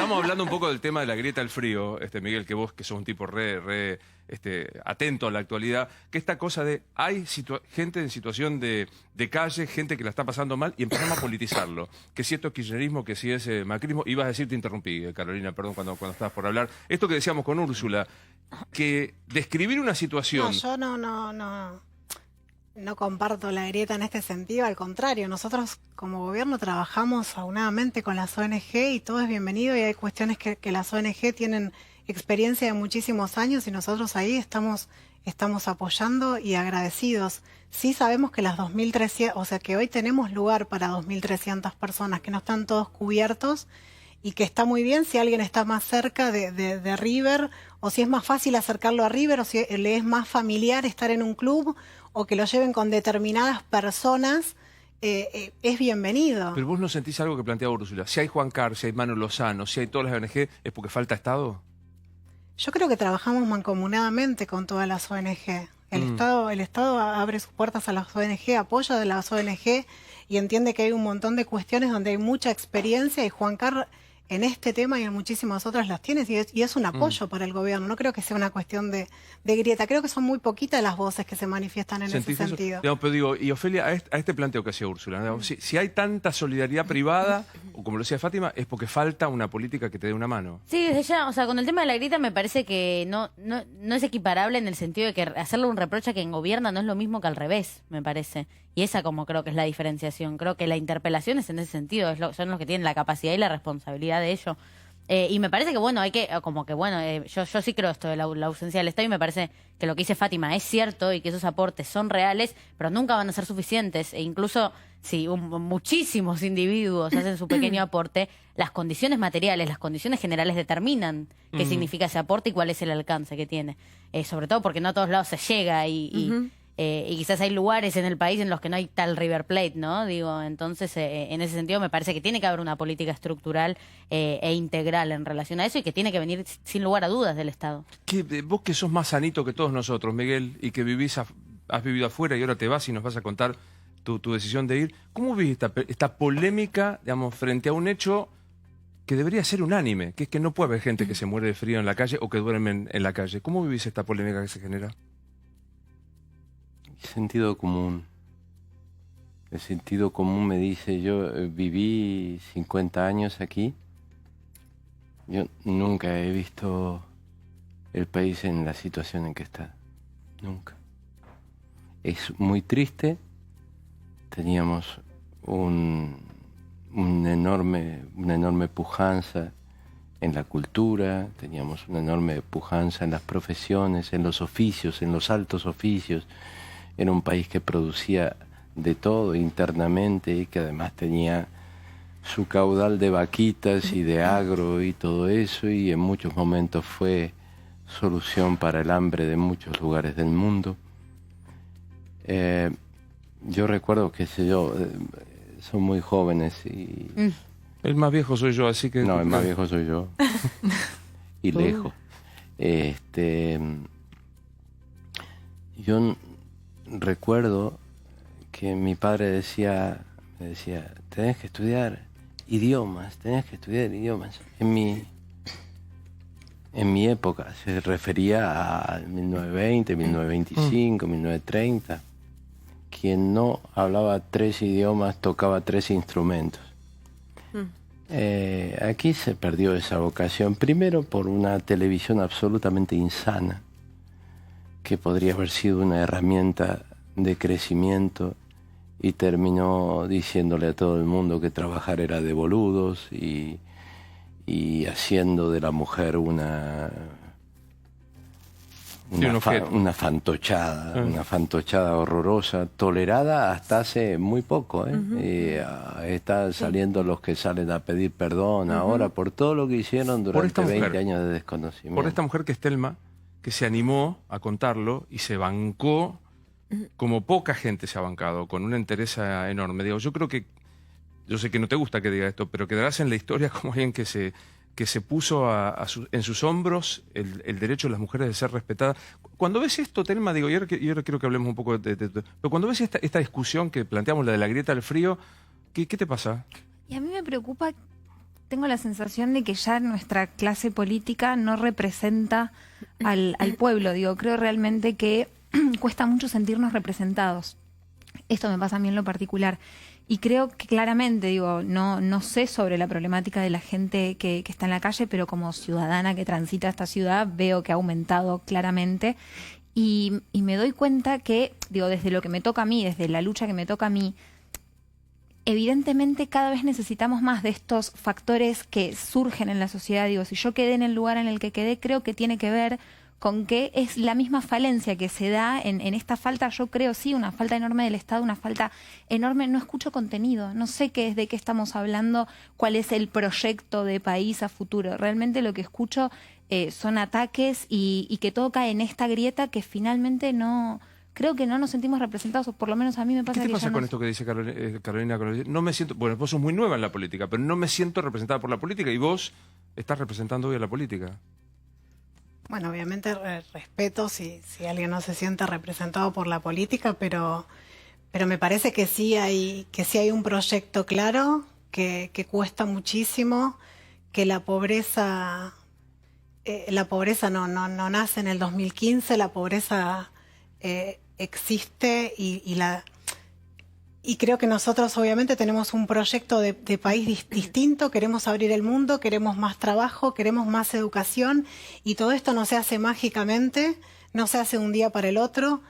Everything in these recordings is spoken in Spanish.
Estábamos hablando un poco del tema de la grieta al frío, Miguel, que vos que sos un tipo atento a la actualidad, que esta cosa de hay gente en situación de calle, gente que la está pasando mal y empezamos a politizarlo. Que si esto es kirchnerismo, que si es macrismo. Ibas a decir, te interrumpí, Carolina, perdón, cuando estabas por hablar. Esto que decíamos con Úrsula, que describir una situación... No, yo no comparto la grieta en este sentido, al contrario, nosotros como gobierno trabajamos aunadamente con las ONG y todo es bienvenido y hay cuestiones que las ONG tienen experiencia de muchísimos años y nosotros ahí estamos apoyando y agradecidos. Sí sabemos que las 2.300, o sea que hoy tenemos lugar para 2.300 personas, que no están todos cubiertos y que está muy bien si alguien está más cerca de River o si es más fácil acercarlo a River o si le es más familiar estar en un club o que lo lleven con determinadas personas, es bienvenido. Pero vos no sentís algo que plantea Úrsula. Si hay Juan Carr, si hay Manu Lozano, si hay todas las ONG, ¿es porque falta Estado? Yo creo que trabajamos mancomunadamente con todas las ONG. El Estado abre sus puertas a las ONG, apoya de las ONG y entiende que hay un montón de cuestiones donde hay mucha experiencia y Juan Carr en este tema y en muchísimas otras las tienes y es un apoyo para el gobierno. No creo que sea una cuestión de grieta. Creo que son muy poquitas las voces que se manifiestan en ese sentido. Digamos, pero digo, y Ofelia, a este planteo que hacía Úrsula, digamos, si hay tanta solidaridad privada, o como lo decía Fátima, es porque falta una política que te dé una mano. Sí, desde ya, o sea, con el tema de la grieta me parece que no es equiparable en el sentido de que hacerle un reproche a quien gobierna no es lo mismo que al revés, me parece. Y esa como creo que es la diferenciación. Creo que la interpelación es en ese sentido, son los que tienen la capacidad y la responsabilidad de ello. Y me parece que, bueno, yo sí creo esto de la ausencia del Estado y me parece que lo que dice Fátima es cierto y que esos aportes son reales, pero nunca van a ser suficientes. E incluso si muchísimos individuos hacen su pequeño aporte, las condiciones materiales, las condiciones generales determinan qué significa ese aporte y cuál es el alcance que tiene. Sobre todo porque no a todos lados se llega y quizás hay lugares en el país en los que no hay tal River Plate, ¿no? Digo, entonces, en ese sentido me parece que tiene que haber una política estructural e integral en relación a eso y que tiene que venir sin lugar a dudas del Estado. Vos que sos más sanito que todos nosotros, Miguel, y que has vivido afuera y ahora te vas y nos vas a contar tu decisión de ir, ¿cómo vivís esta polémica, digamos, frente a un hecho que debería ser unánime, que es que no puede haber gente que se muere de frío en la calle o que duermen en la calle? ¿Cómo vivís esta polémica que se genera? Sentido común. El sentido común me dice, yo viví 50 años aquí, yo nunca he visto el país en la situación en que está, nunca. Es muy triste, teníamos una enorme pujanza en la cultura, teníamos una enorme pujanza en las profesiones, en los oficios, en los altos oficios. Era un país que producía de todo internamente y que además tenía su caudal de vaquitas y de agro y todo eso, y en muchos momentos fue solución para el hambre de muchos lugares del mundo. Yo recuerdo, qué sé yo, son muy jóvenes y... El más viejo soy yo, así que... No, el más viejo soy yo. Y lejos. Yo recuerdo que mi padre me decía, tenés que estudiar idiomas, En mi época se refería a 1920, 1925, 1930. Quien no hablaba 3 idiomas tocaba 3 instrumentos. Aquí se perdió esa vocación, primero por una televisión absolutamente insana, que podría haber sido una herramienta de crecimiento y terminó diciéndole a todo el mundo que trabajar era de boludos y haciendo de la mujer una fantochada horrorosa, tolerada hasta hace muy poco. Están saliendo los que salen a pedir perdón ahora por todo lo que hicieron durante 20 años de desconocimiento. Por esta mujer que es Telma, que se animó a contarlo y se bancó como poca gente se ha bancado, con una entereza enorme. Digo, yo creo que, yo sé que no te gusta que diga esto, pero quedarás en la historia como alguien que se puso en sus hombros el derecho de las mujeres de ser respetadas. Cuando ves esto, Telma, digo, y ahora quiero que hablemos un poco pero cuando ves esta discusión que planteamos, la de la grieta al frío, ¿qué te pasa? Y a mí me preocupa tengo la sensación de que ya nuestra clase política no representa al pueblo. Digo, creo realmente que cuesta mucho sentirnos representados. Esto me pasa a mí en lo particular. Y creo que claramente, digo, no sé sobre la problemática de la gente que está en la calle, pero como ciudadana que transita esta ciudad veo que ha aumentado claramente. Y me doy cuenta que, digo, desde lo que me toca a mí, desde la lucha que me toca a mí, evidentemente cada vez necesitamos más de estos factores que surgen en la sociedad. Digo, si yo quedé en el lugar en el que quedé, creo que tiene que ver con que es la misma falencia que se da en esta falta, yo creo, sí, una falta enorme del Estado, una falta enorme, no escucho contenido, no sé qué es, de qué estamos hablando, cuál es el proyecto de país a futuro. Realmente lo que escucho son ataques y que todo cae en esta grieta que finalmente no... Creo que no nos sentimos representados, o por lo menos a mí me pasa. ¿Qué te que pasa ya con no... esto que dice Carolina? No me siento... Bueno, vos sos muy nueva en la política, pero no me siento representada por la política y vos estás representando hoy a la política. Bueno, obviamente respeto si alguien no se siente representado por la política, pero me parece que sí hay un proyecto claro, que cuesta muchísimo, que la pobreza no nace en el 2015, la pobreza existe y creo que nosotros obviamente tenemos un proyecto de país distinto, queremos abrir el mundo, queremos más trabajo, queremos más educación y todo esto no se hace mágicamente, no se hace un día para el otro.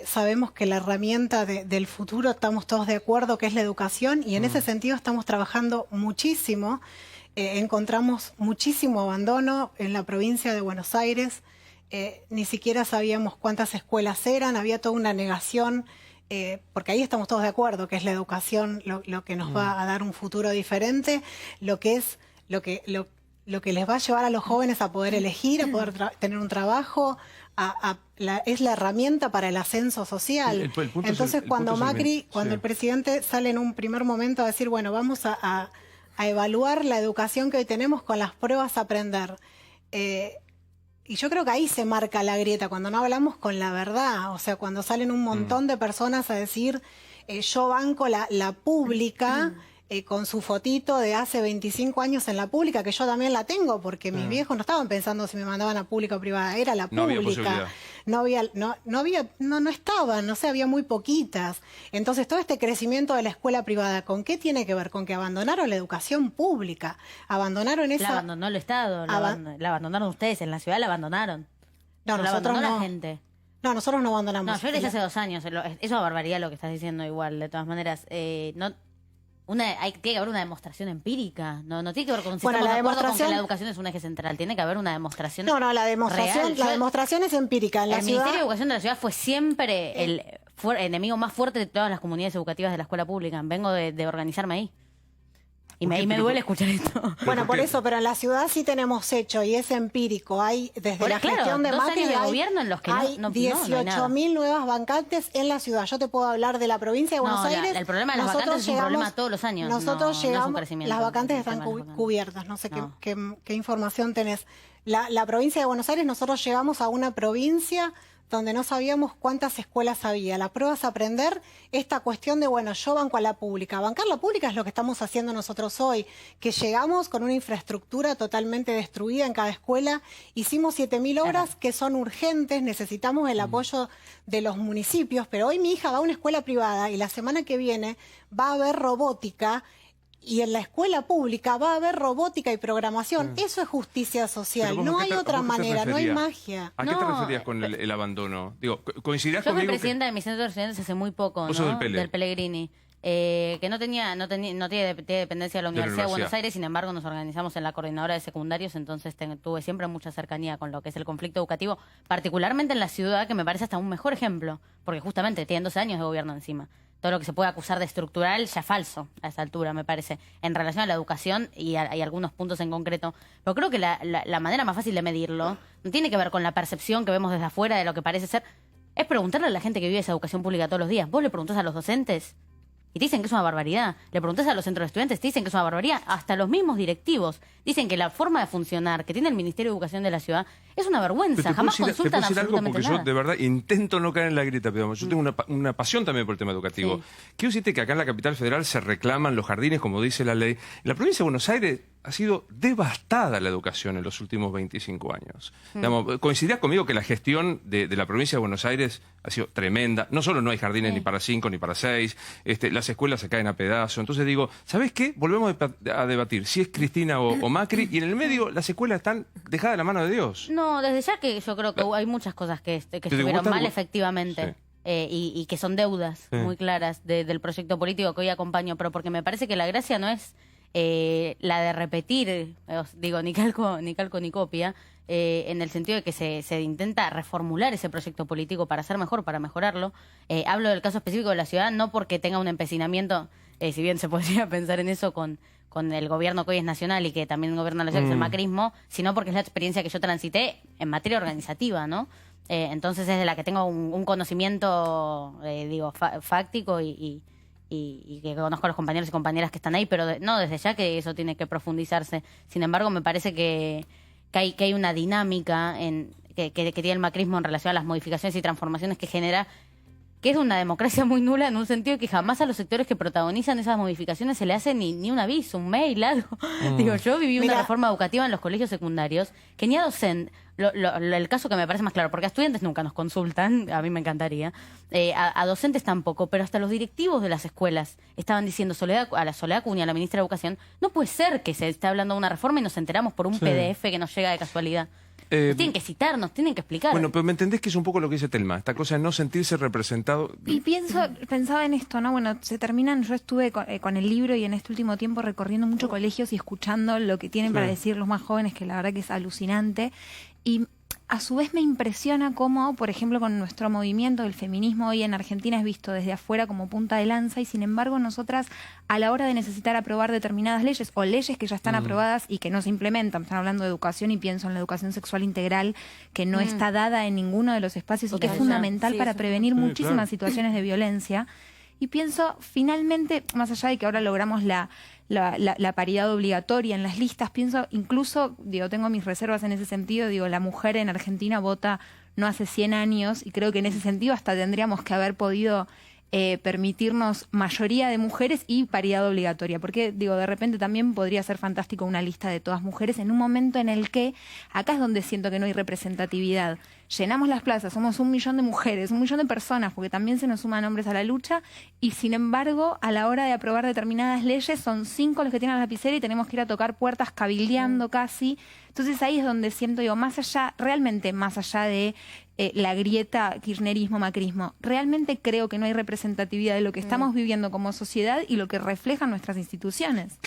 Sabemos que la herramienta del futuro, estamos todos de acuerdo, que es la educación y en ese sentido estamos trabajando muchísimo. Encontramos muchísimo abandono en la provincia de Buenos Aires, ni siquiera sabíamos cuántas escuelas eran, había toda una negación. Porque ahí estamos todos de acuerdo que es la educación lo que nos va a dar un futuro diferente, lo que les va a llevar a los jóvenes a poder elegir, a poder tener un trabajo, es la herramienta para el ascenso social. Entonces cuando Macri, cuando el presidente sale en un primer momento a decir, bueno, vamos a evaluar la educación que hoy tenemos con las pruebas a aprender. Y yo creo que ahí se marca la grieta, cuando no hablamos con la verdad, o sea, cuando salen un montón de personas a decir, yo banco la pública, con su fotito de hace 25 años en la pública, que yo también la tengo, porque mis viejos no estaban pensando si me mandaban a pública o privada, era la pública. No estaban, no sé, había muy poquitas. Entonces, todo este crecimiento de la escuela privada, ¿con qué tiene que ver? Con que abandonaron la educación pública, abandonaron esa... La abandonó el Estado, la abandonaron ustedes, en la ciudad la abandonaron. No, la nosotros abandonó no. la gente. No, nosotros no abandonamos. No, yo le dije hace 2 años, eso es una barbaridad lo que estás diciendo igual, de todas maneras. Tiene que haber una demostración empírica, no tiene que ver con si estamos de acuerdo con que la educación es un eje central, tiene que haber una demostración. La demostración es empírica. En la Ministerio de Educación de la ciudad fue siempre el enemigo más fuerte de todas las comunidades educativas de la escuela pública. Vengo de organizarme ahí. Y me duele escuchar esto. Bueno, por eso, pero en la ciudad sí tenemos hecho y es empírico. Hay, desde la gestión de 2 Macri, años de gobierno en los que hay no 18.000 nuevas vacantes en la ciudad. Yo te puedo hablar de la provincia de Buenos Aires. El problema de las vacantes es un problema todos los años. Nosotros llegamos, las vacantes están cubiertas. cubiertas. No sé qué información tenés. La provincia de Buenos Aires, nosotros llegamos a una provincia donde no sabíamos cuántas escuelas había. La prueba es aprender esta cuestión de, bueno, yo banco a la pública. Bancar la pública es lo que estamos haciendo nosotros hoy, que llegamos con una infraestructura totalmente destruida en cada escuela. Hicimos 7.000 obras que son urgentes, necesitamos el apoyo de los municipios, pero hoy mi hija va a una escuela privada y la semana que viene va a haber robótica. Y en la escuela pública va a haber robótica y programación. Eso es justicia social. No hay otra manera, no hay magia. ¿A qué te referías con el abandono? Digo, ¿coincidirás conmigo? Yo fui presidenta de mi centro de estudiantes hace muy poco, Vos sos ¿no? del Pellegrini. Que no tiene dependencia de la Universidad de Buenos Aires, sin embargo nos organizamos en la coordinadora de secundarios, entonces tuve siempre mucha cercanía con lo que es el conflicto educativo, particularmente en la ciudad, que me parece hasta un mejor ejemplo, porque justamente tienen 12 años de gobierno encima. Todo lo que se puede acusar de estructural ya falso a esta altura, me parece, en relación a la educación y hay algunos puntos en concreto. Pero creo que la manera más fácil de medirlo no tiene que ver con la percepción que vemos desde afuera de lo que parece ser, es preguntarle a la gente que vive esa educación pública todos los días. ¿Vos le preguntás a los docentes? Y te dicen que es una barbaridad. Le preguntás a los centros de estudiantes, te dicen que es una barbaridad. Hasta los mismos directivos dicen que la forma de funcionar que tiene el Ministerio de Educación de la ciudad es una vergüenza. Jamás consultan absolutamente nada. Yo de verdad intento no caer en la grieta, pero yo tengo una pasión también por el tema educativo. Sí. Quiero decirte que acá en la capital federal se reclaman los jardines, como dice la ley. En la provincia de Buenos Aires ha sido devastada la educación en los últimos 25 años. Digamos, coincidías conmigo que la gestión de la provincia de Buenos Aires ha sido tremenda. No solo no hay jardines ni para 5 ni para 6, las escuelas se caen a pedazos. Entonces digo, ¿sabés qué? Volvemos a debatir si es Cristina o Macri, y en el medio las escuelas están dejadas de la mano de Dios. No, desde ya que yo creo que hay muchas cosas que estuvieron mal, efectivamente. Sí. Y que son deudas muy claras del proyecto político que hoy acompaño, pero porque me parece que la gracia no es la de repetir, digo, ni calco ni copia, en el sentido de que se intenta reformular ese proyecto político para ser mejor, para mejorarlo. Hablo del caso específico de la ciudad, no porque tenga un empecinamiento, si bien se podría pensar en eso con el gobierno que hoy es nacional y que también gobierna la ciudad, que es el macrismo, sino porque es la experiencia que yo transité en materia organizativa, ¿no? Entonces es de la que tengo un conocimiento, fáctico y que conozco a los compañeros y compañeras que están ahí, pero no, desde ya que eso tiene que profundizarse. Sin embargo, me parece que hay una dinámica que tiene el macrismo en relación a las modificaciones y transformaciones que genera, que es una democracia muy nula, en un sentido que jamás a los sectores que protagonizan esas modificaciones se le hace ni un aviso, un mail, algo. Digo, yo viví una reforma educativa en los colegios secundarios que ni a docente, el caso que me parece más claro, porque a estudiantes nunca nos consultan, a mí me encantaría, a docentes tampoco, pero hasta los directivos de las escuelas estaban diciendo a la Soledad Cunha, la ministra de Educación, no puede ser que se esté hablando de una reforma y nos enteramos por un PDF que nos llega de casualidad. Tienen que citarnos, tienen que explicar. Bueno, pero me entendés que es un poco lo que dice Telma, esta cosa de no sentirse representado. Y pensaba en esto, ¿no? Bueno, se terminan, yo estuve con el libro y en este último tiempo recorriendo muchos colegios y escuchando lo que tienen para decir los más jóvenes, que la verdad que es alucinante. Y a su vez me impresiona cómo, por ejemplo, con nuestro movimiento, el feminismo hoy en Argentina es visto desde afuera como punta de lanza, y sin embargo nosotras, a la hora de necesitar aprobar determinadas leyes o leyes que ya están aprobadas y que no se implementan, están hablando de educación y pienso en la educación sexual integral, que no está dada en ninguno de los espacios y que es fundamental para prevenir muchísimas situaciones de violencia. Y pienso, finalmente, más allá de que ahora logramos la paridad obligatoria en las listas, pienso incluso, tengo mis reservas en ese sentido, la mujer en Argentina vota no hace 100 años y creo que en ese sentido hasta tendríamos que haber podido permitirnos mayoría de mujeres y paridad obligatoria, porque de repente también podría ser fantástico una lista de todas mujeres en un momento en el que, acá es donde siento que no hay representatividad. Llenamos las plazas, somos 1 millón de mujeres, 1 millón de personas, porque también se nos suman hombres a la lucha, y sin embargo, a la hora de aprobar determinadas leyes, son 5 los que tienen la lapicera y tenemos que ir a tocar puertas cabildeando casi. Entonces ahí es donde siento, más allá, realmente más allá de la grieta kirchnerismo-macrismo, realmente creo que no hay representatividad de lo que estamos viviendo como sociedad y lo que reflejan nuestras instituciones.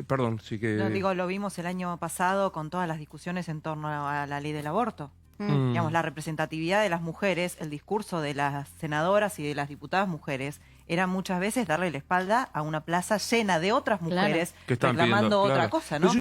Perdón, sí que... Lo vimos el año pasado con todas las discusiones en torno a la ley del aborto. Digamos, la representatividad de las mujeres, el discurso de las senadoras y de las diputadas mujeres era muchas veces darle la espalda a una plaza llena de otras mujeres reclamando otra cosa, ¿no?